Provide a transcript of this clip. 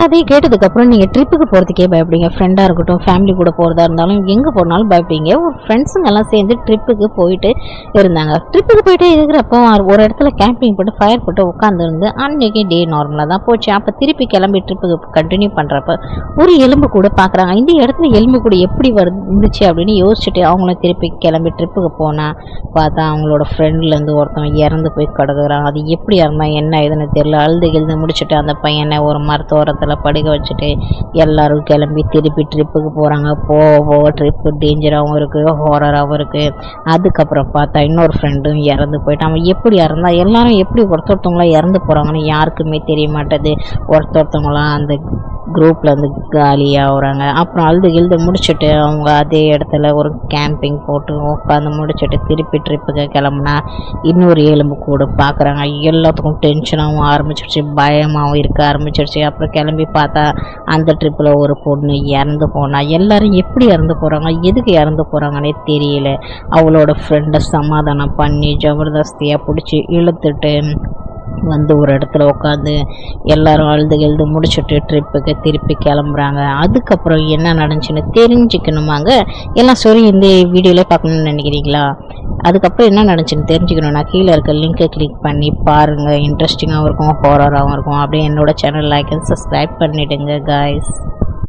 அதையும் கேட்டதுக்கப்புறம் நீங்கள் ட்ரிப்புக்கு போகிறதுக்கே பயப்படுங்க. ஃப்ரெண்டாக இருக்கட்டும், ஃபேமிலி கூட போகிறதா இருந்தாலும் எங்கே போனாலும் பயப்படுங்க. ஒரு ஃப்ரெண்ட்ஸுங்கெல்லாம் சேர்ந்து ட்ரிப்புக்கு போயிட்டு இருந்தாங்க. ட்ரிப்புக்கு போயிட்டே இருக்கிறப்போ ஒரு இடத்துல கேம்பிங் போட்டு ஃபயர் போட்டு உட்காந்துருந்து அன்றைக்கி டே நார்மலாக தான் போச்சு. அப்போ திருப்பி கிளம்பி ட்ரிப்புக்கு கண்டினியூ பண்ணுறப்ப ஒரு எலும்பு கூட பார்க்குறாங்க. இந்த இடத்துல எலும்பு கூட எப்படி வந்துச்சு அப்படின்னு யோசிச்சுட்டு அவங்களும் திருப்பி கிளம்பி ட்ரிப்புக்கு போனால் பார்த்தா அவங்களோட ஃப்ரெண்ட்லேருந்து ஒருத்தவங்க இறந்து போய் கிடக்குறான். அது எப்படி இறந்தான் என்ன இதுன்னு தெரியல. அழுது முடிச்சுட்டு அந்த பையனை ஒரு மரத்தோரத்தில் படுக்க வச்சுட்டு எல்லாரும் கிளம்பி திருப்பி ட்ரிப்புக்கு போகிறாங்க. போக ட்ரிப்பு டேஞ்சராகவும் இருக்குது, ஹாரராகவும் இருக்குது. அதுக்கப்புறம் பார்த்தா இன்னொரு ஃப்ரெண்டும் இறந்து போயிட்டான். அவன் எப்படி இறந்தா எல்லாரும் எப்படி ஒருத்தொருத்தவங்களாம் இறந்து போகிறாங்கன்னு யாருக்குமே தெரிய மாட்டேது. ஒருத்தொருத்தவங்களாம் அந்த குரூப்லேருந்து காலியாகிறாங்க. அப்புறம் அழுது முடிச்சுட்டு அவங்க அதே இடத்துல ஒரு கேம்பிங் போட்டு உட்காந்து முடிச்சுட்டு திருப்பி ட்ரிப்புக்கு கிளம்புனா இன்னொரு எலும்பு கூட பார்க்குறாங்க. எல்லாத்துக்கும் டென்ஷனாகவும் ஆரம்பிச்சிடுச்சு, பயமாகவும் இருக்க ஆரம்பிச்சிடுச்சு. அப்புறம் கிளம்பி பார்த்தா அந்த ட்ரிப்பில் ஒரு பொண்ணு இறந்து போனால். எல்லாரும் எப்படி இறந்து போகிறாங்க, எதுக்கு இறந்து போகிறாங்கன்னே தெரியல. அவளோட ஃப்ரெண்டை சமாதானம் பண்ணி ஜபர்தஸ்தியாக பிடிச்சி இழுத்துட்டு வந்து ஒரு இடத்துல உட்காந்து எல்லாரும் அழுது முடிச்சுட்டு ட்ரிப்புக்கு திருப்பி கிளம்புறாங்க. அதுக்கப்புறம் என்ன நடந்துச்சுன்னு தெரிஞ்சுக்கணுமாங்க. எல்லாம் சரி இந்த வீடியோவில் பார்க்கணுன்னு நினைக்கிறீங்களா? அதுக்கப்புறம் என்ன நடந்துச்சுன்னு தெரிஞ்சுக்கணுன்னா கீழே இருக்க லிங்கை கிளிக் பண்ணி பாருங்கள். இன்ட்ரெஸ்டிங்காகவும் இருக்கும், ஹாரராகவும் இருக்கும். அப்படியே என்னோட சேனல் லைக் அண்ட் சப்ஸ்கிரைப் பண்ணிவிடுங்க காய்ஸ்.